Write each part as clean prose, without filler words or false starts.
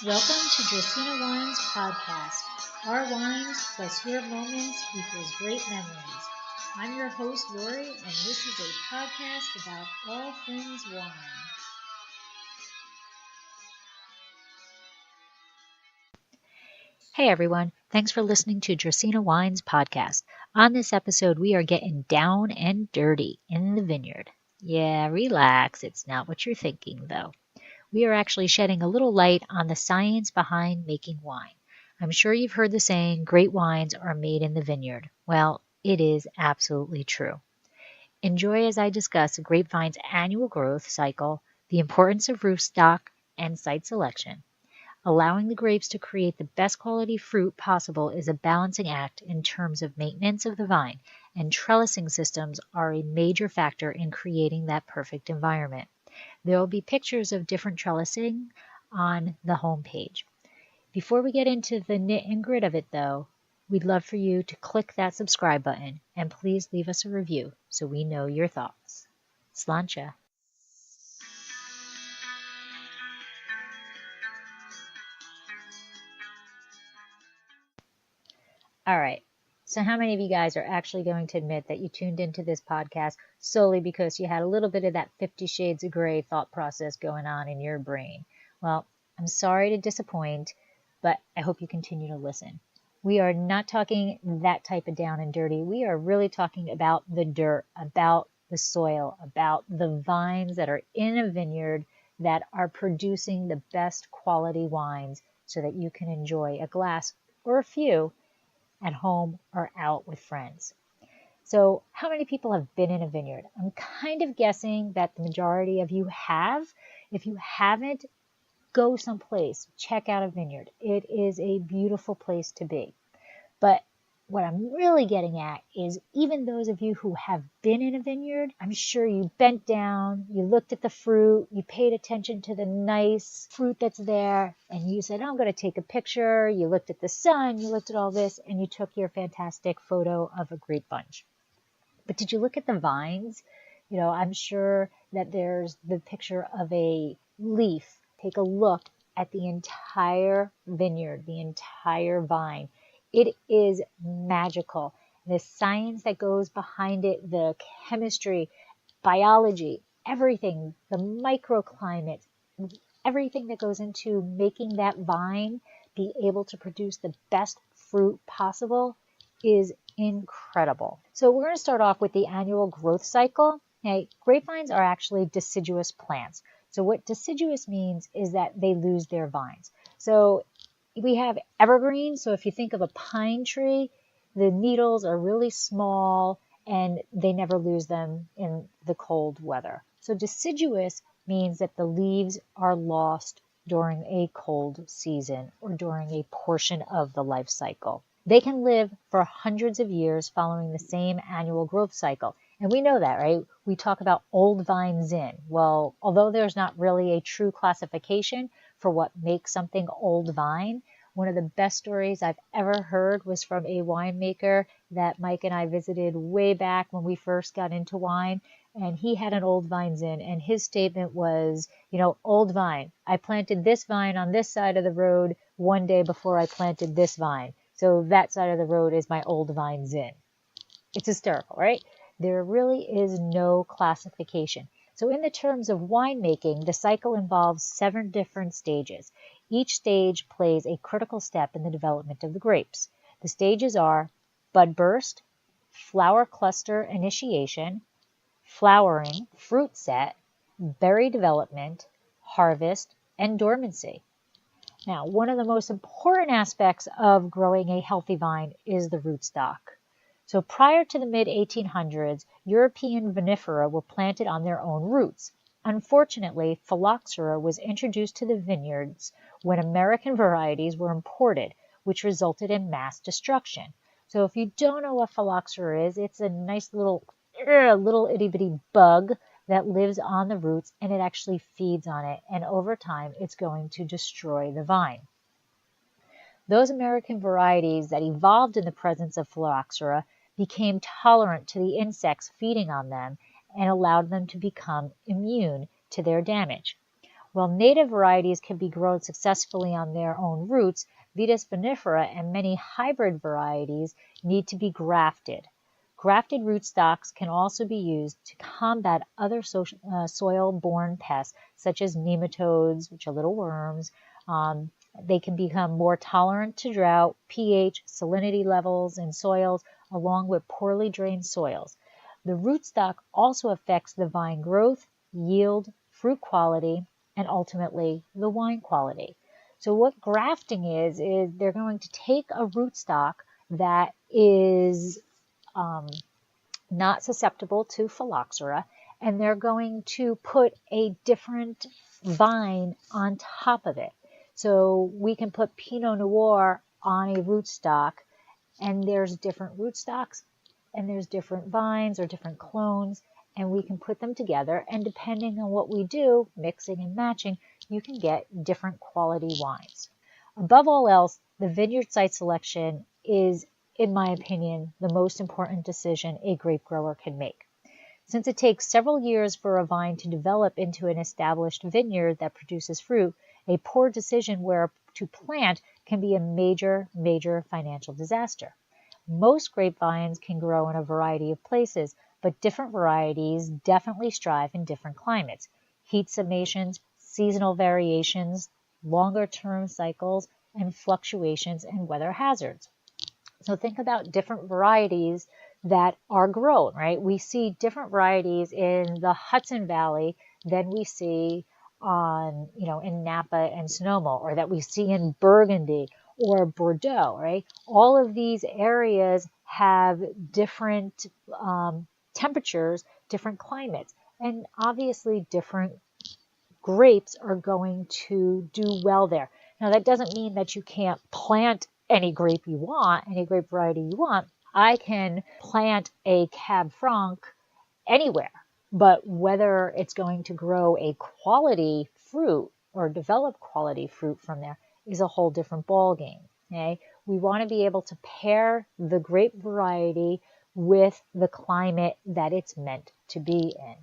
Welcome to atdracaenawines podcast. Our wines plus your moments equals great memories. I'm your host, Lori, and this is a podcast about all things wine. Hey everyone, thanks for listening to atdracaenawines podcast. On this episode, we are getting down and dirty in the vineyard. Yeah, relax, it's not what you're thinking though. We are actually shedding a little light on the science behind making wine. I'm sure you've heard the saying, great wines are made in the vineyard. Well, it is absolutely true. Enjoy as I discuss a grapevine's annual growth cycle, the importance of rootstock and site selection. Allowing the grapes to create the best quality fruit possible is a balancing act in terms of maintenance of the vine, and trellising systems are a major factor in creating that perfect environment. There will be pictures of different trellising on the homepage. Before we get into the nit and grit of it though, we'd love for you to click that subscribe button and please leave us a review so we know your thoughts. Sláinte. All right. So how many of you guys are actually going to admit that you tuned into this podcast solely because you had a little bit of that 50 Shades of Grey thought process going on in your brain? Well, I'm sorry to disappoint, but I hope you continue to listen. We are not talking that type of down and dirty. We are really talking about the dirt, about the soil, about the vines that are in a vineyard that are producing the best quality wines so that you can enjoy a glass or a few at home or out with friends. So how many people have been in a vineyard? I'm kind of guessing that the majority of you have. If you haven't, go someplace, check out a vineyard. It is a beautiful place to be. But what I'm really getting at is even those of you who have been in a vineyard, I'm sure you bent down, you looked at the fruit, you paid attention to the nice fruit that's there, and you said, I'm going to take a picture. You looked at the sun, you looked at all this, and you took your fantastic photo of a grape bunch. But did you look at the vines? I'm sure that there's the picture of a leaf. Take a look at the entire vineyard, the entire vine. It is magical. The science that goes behind it, the chemistry, biology, everything, the microclimate, everything that goes into making that vine be able to produce the best fruit possible is incredible. So we're going to start off with the annual growth cycle. Now, grapevines are actually deciduous plants. So what deciduous means is that they lose their vines. So we have evergreens. So if you think of a pine tree, the needles are really small and they never lose them in the cold weather. So deciduous means that the leaves are lost during a cold season or during a portion of the life cycle. They can live for hundreds of years following the same annual growth cycle. And we know that, right? We talk about old vine zin. Well, although there's not really a true classification for what makes something old vine, one of the best stories I've ever heard was from a winemaker that Mike and I visited way back when we first got into wine. And he had an old vine zin, and his statement was, old vine. I planted this vine on this side of the road one day before I planted this vine. So that side of the road is my old vine zin. It's hysterical, right? There really is no classification. So in the terms of winemaking, the cycle involves 7 different stages. Each stage plays a critical step in the development of the grapes. The stages are bud burst, flower cluster initiation, flowering, fruit set, berry development, harvest, and dormancy. Now, one of the most important aspects of growing a healthy vine is the rootstock. So prior to the mid-1800s, European vinifera were planted on their own roots. Unfortunately, phylloxera was introduced to the vineyards when American varieties were imported, which resulted in mass destruction. So if you don't know what phylloxera is, it's a nice little itty-bitty bug that lives on the roots, and it actually feeds on it, and over time it's going to destroy the vine. Those American varieties that evolved in the presence of phylloxera became tolerant to the insects feeding on them and allowed them to become immune to their damage. While native varieties can be grown successfully on their own roots, Vitis vinifera and many hybrid varieties need to be grafted. Grafted rootstocks can also be used to combat other soil-borne pests, such as nematodes, which are little worms. They can become more tolerant to drought, pH, salinity levels in soils, along with poorly drained soils. The rootstock also affects the vine growth, yield, fruit quality, and ultimately the wine quality. So what grafting is they're going to take a rootstock that is not susceptible to phylloxera, and they're going to put a different vine on top of it. So we can put Pinot Noir on a rootstock, and there's different rootstocks, and there's different vines or different clones, and we can put them together, and depending on what we do, mixing and matching, you can get different quality wines. Above all else, the vineyard site selection is, in my opinion, the most important decision a grape grower can make. Since it takes several years for a vine to develop into an established vineyard that produces fruit, a poor decision where to plant can be a major financial disaster. Most grapevines can grow in a variety of places, but different varieties definitely strive in different climates. Heat summations, seasonal variations, longer-term cycles, and fluctuations in weather hazards. So think about different varieties that are grown, right? We see different varieties in the Hudson Valley than we see in Napa and Sonoma, or that we see in Burgundy or Bordeaux, right? All of these areas have different temperatures, different climates, and obviously different grapes are going to do well there. Now, that doesn't mean that you can't plant any grape you want, any grape variety you want. I can plant a Cab Franc anywhere, but whether it's going to grow a quality fruit or develop quality fruit from there is a whole different ballgame. Okay? We want to be able to pair the grape variety with the climate that it's meant to be in.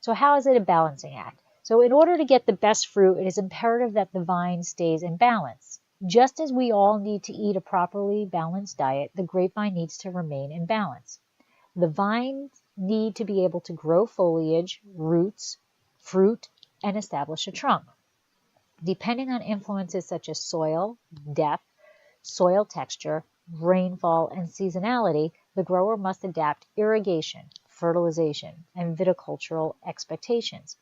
So how is it a balancing act? So in order to get the best fruit, it is imperative that the vine stays in balance. Just as we all need to eat a properly balanced diet, the grapevine needs to remain in balance. The vines need to be able to grow foliage, roots, fruit, and establish a trunk. Depending on influences such as soil, depth, soil texture, rainfall, and seasonality, the grower must adapt irrigation, fertilization, and viticultural expectations.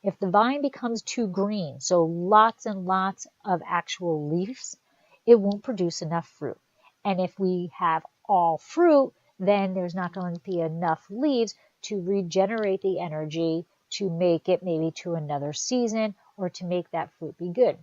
If the vine becomes too green, so lots and lots of actual leaves, it won't produce enough fruit. And if we have all fruit, then there's not going to be enough leaves to regenerate the energy to make it maybe to another season or to make that fruit be good.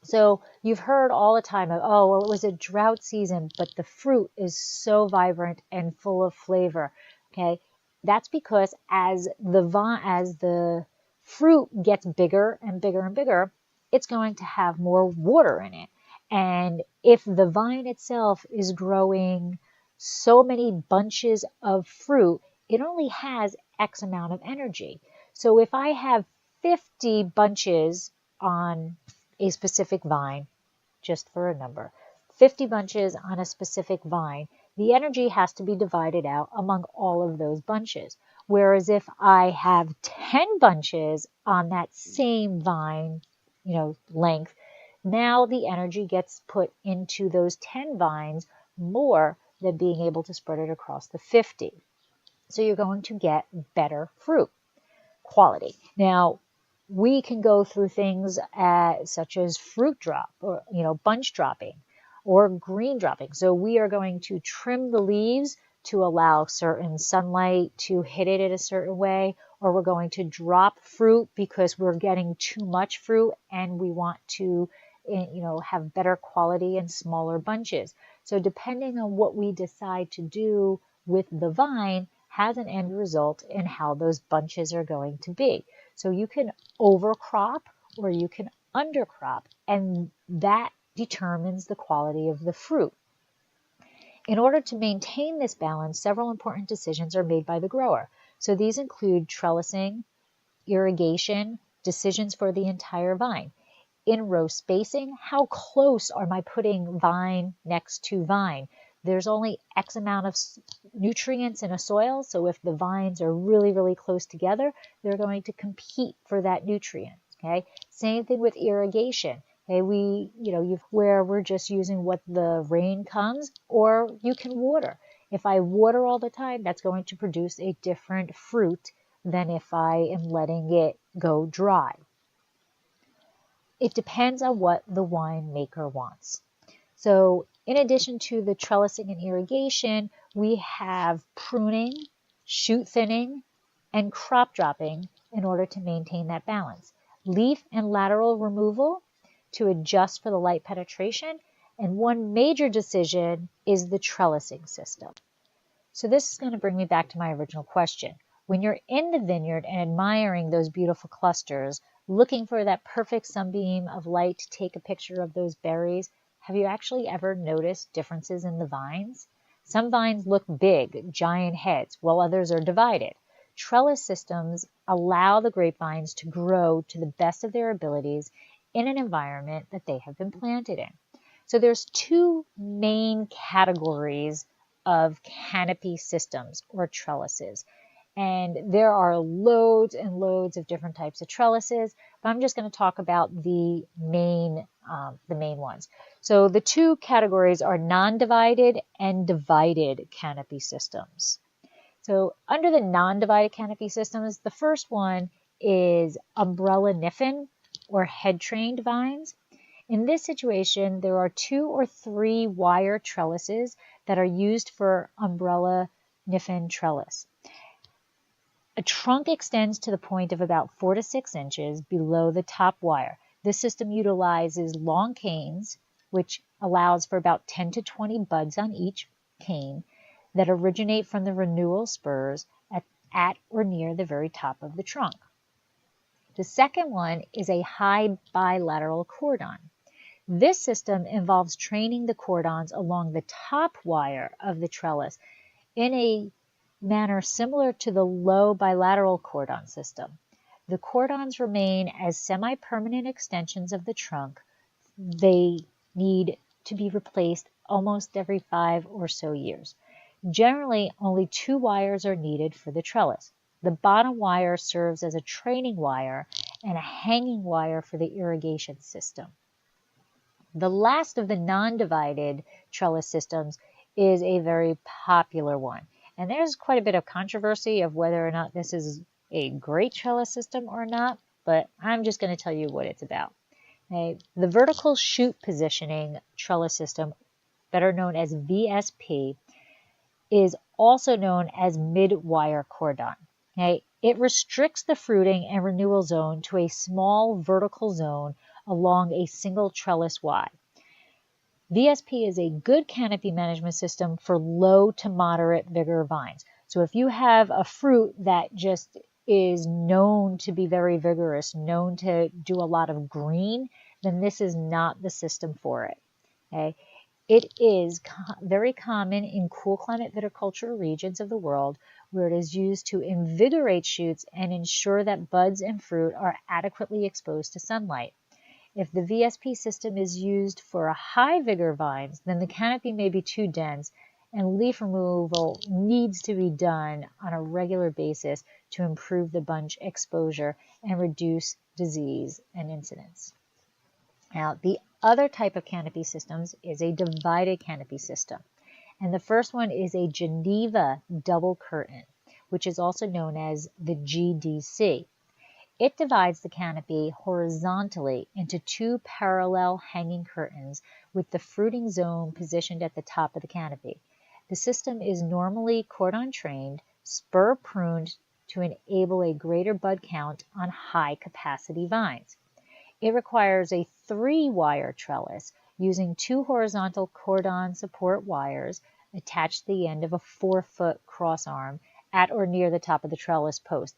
So you've heard all the time of, oh, well, it was a drought season, but the fruit is so vibrant and full of flavor. Okay, that's because as the fruit gets bigger and bigger and bigger, it's going to have more water in it. And if the vine itself is growing so many bunches of fruit, it only has X amount of energy. So if I have 50 bunches on a specific vine, just for a number, 50 bunches on a specific vine, the energy has to be divided out among all of those bunches. Whereas if I have 10 bunches on that same vine, length, now the energy gets put into those 10 vines more than being able to spread it across the 50. So you're going to get better fruit quality. Now, we can go through things such as fruit drop or, bunch dropping or green dropping. So we are going to trim the leaves to allow certain sunlight to hit it in a certain way, or we're going to drop fruit because we're getting too much fruit and we want to, have better quality and smaller bunches. So depending on what we decide to do with the vine has an end result in how those bunches are going to be. So you can overcrop or you can undercrop, and that determines the quality of the fruit. In order to maintain this balance, several important decisions are made by the grower. So these include trellising, irrigation, decisions for the entire vine. In row spacing, how close am I putting vine next to vine? There's only X amount of nutrients in a soil, so if the vines are really, really close together, they're going to compete for that nutrient, okay? Same thing with irrigation. Okay, where we're just using what the rain comes, or you can water. If I water all the time, that's going to produce a different fruit than if I am letting it go dry. It depends on what the winemaker wants. So in addition to the trellising and irrigation, we have pruning, shoot thinning, and crop dropping in order to maintain that balance. Leaf and lateral removal to adjust for the light penetration, and one major decision is the trellising system. So this is going to bring me back to my original question. When you're in the vineyard and admiring those beautiful clusters, looking for that perfect sunbeam of light to take a picture of those berries, have you actually ever noticed differences in the vines? Some vines look big, giant heads, while others are divided. Trellis systems allow the grapevines to grow to the best of their abilities in an environment that they have been planted in. So there's two main categories of canopy systems or trellises. And there are loads and loads of different types of trellises, but I'm just going to talk about the main ones. So the two categories are non-divided and divided canopy systems. So under the non-divided canopy systems, the first one is umbrella niffin or head-trained vines. In this situation, there are 2 or 3 wire trellises that are used for umbrella niffin trellis. A trunk extends to the point of about 4 to 6 inches below the top wire. This system utilizes long canes, which allows for about 10 to 20 buds on each cane that originate from the renewal spurs at or near the very top of the trunk. The second one is a high bilateral cordon. This system involves training the cordons along the top wire of the trellis in a manner similar to the low bilateral cordon system. The cordons remain as semi-permanent extensions of the trunk. They need to be replaced almost every 5 or so years. Generally, only 2 wires are needed for the trellis. The bottom wire serves as a training wire and a hanging wire for the irrigation system. The last of the non-divided trellis systems is a very popular one. And there's quite a bit of controversy of whether or not this is a great trellis system or not, but I'm just going to tell you what it's about. Okay. The vertical shoot positioning trellis system, better known as VSP, is also known as mid-wire cordon. Okay. It restricts the fruiting and renewal zone to a small vertical zone along a single trellis Y. VSP is a good canopy management system for low to moderate vigor vines. So if you have a fruit that just is known to be very vigorous, known to do a lot of green, then this is not the system for it. Okay? It is very common in cool climate viticulture regions of the world where it is used to invigorate shoots and ensure that buds and fruit are adequately exposed to sunlight. If the VSP system is used for high vigor vines, then the canopy may be too dense and leaf removal needs to be done on a regular basis to improve the bunch exposure and reduce disease and incidence. Now, the other type of canopy systems is a divided canopy system. And the first one is a Geneva double curtain, which is also known as the GDC. It divides the canopy horizontally into 2 parallel hanging curtains with the fruiting zone positioned at the top of the canopy. The system is normally cordon trained, spur pruned to enable a greater bud count on high capacity vines. It requires a 3-wire trellis using 2 horizontal cordon support wires attached to the end of a 4-foot cross arm at or near the top of the trellis post,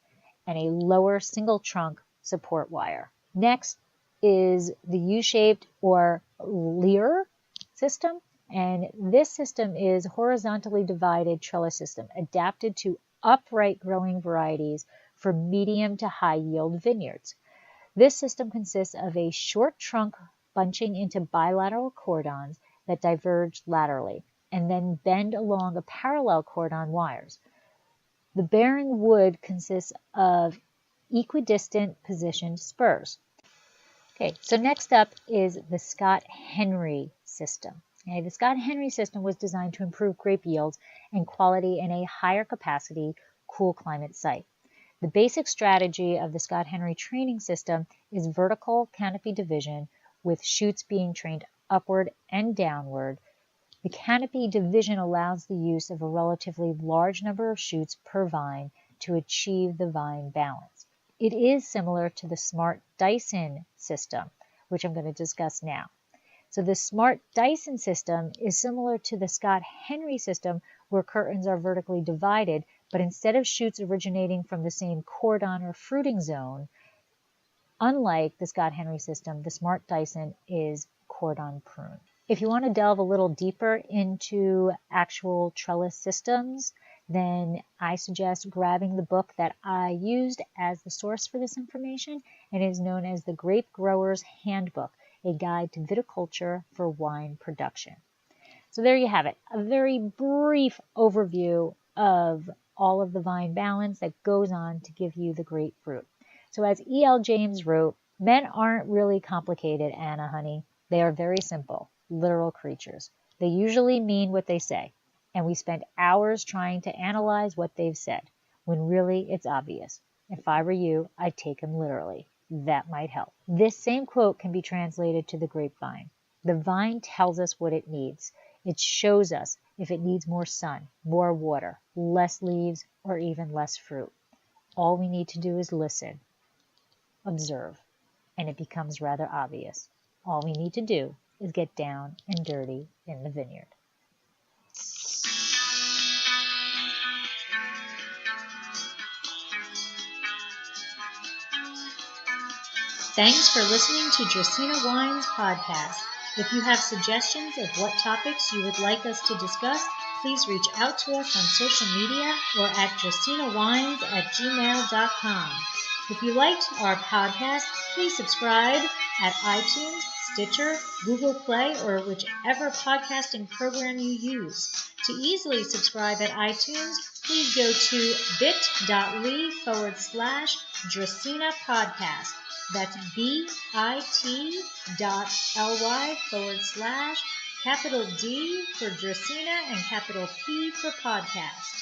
and a lower single trunk support wire. Next is the U-shaped or lyre system, and this system is horizontally divided trellis system adapted to upright growing varieties for medium to high yield vineyards. This system consists of a short trunk bunching into bilateral cordons that diverge laterally and then bend along a parallel cordon wires. The bearing wood consists of equidistant positioned spurs. Okay, so next up is the Scott-Henry system. Okay, the Scott-Henry system was designed to improve grape yields and quality in a higher capacity, cool climate site. The basic strategy of the Scott-Henry training system is vertical canopy division with shoots being trained upward and downward. The canopy division allows the use of a relatively large number of shoots per vine to achieve the vine balance. It is similar to the Smart Dyson system, which I'm going to discuss now. So the Smart Dyson system is similar to the Scott-Henry system where curtains are vertically divided, but instead of shoots originating from the same cordon or fruiting zone, unlike the Scott-Henry system, the Smart Dyson is cordon pruned. If you want to delve a little deeper into actual trellis systems, then I suggest grabbing the book that I used as the source for this information, and it is known as the Grape Grower's Handbook, a guide to viticulture for wine production. So there you have it, a very brief overview of all of the vine balance that goes on to give you the grapefruit. So as E.L. James wrote, men aren't really complicated, Anna, honey. They are very simple, literal creatures. They usually mean what they say, and we spend hours trying to analyze what they've said, when really it's obvious. If I were you, I'd take them literally. That might help. This same quote can be translated to the grapevine. The vine tells us what it needs. It shows us if it needs more sun, more water, less leaves, or even less fruit. All we need to do is listen, observe, and it becomes rather obvious. All we need to do is get down and dirty in the vineyard. Thanks for listening to Dracaena Wines podcast. If you have suggestions of what topics you would like us to discuss, please reach out to us on social media or at dracaenawines@gmail.com. If you liked our podcast, please subscribe at iTunes, Stitcher, Google Play, or whichever podcasting program you use. To easily subscribe at iTunes, please go to bit.ly/Dracaena podcast. That's bit.ly/D for Dracaena and capital P for podcast.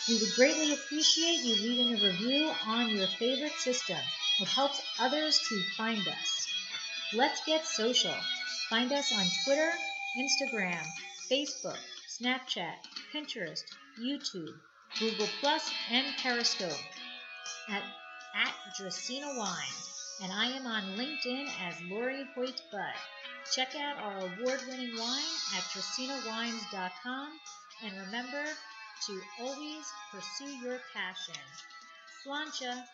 We would greatly appreciate you leaving a review on your favorite system. It helps others to find us. Let's get social. Find us on Twitter, Instagram, Facebook, Snapchat, Pinterest, YouTube, Google+, and Periscope at @dracaenawines. And I am on LinkedIn as Lori Hoyt Budd. Check out our award-winning wine at dracaenawines.com. And remember to always pursue your passion. Sláinte!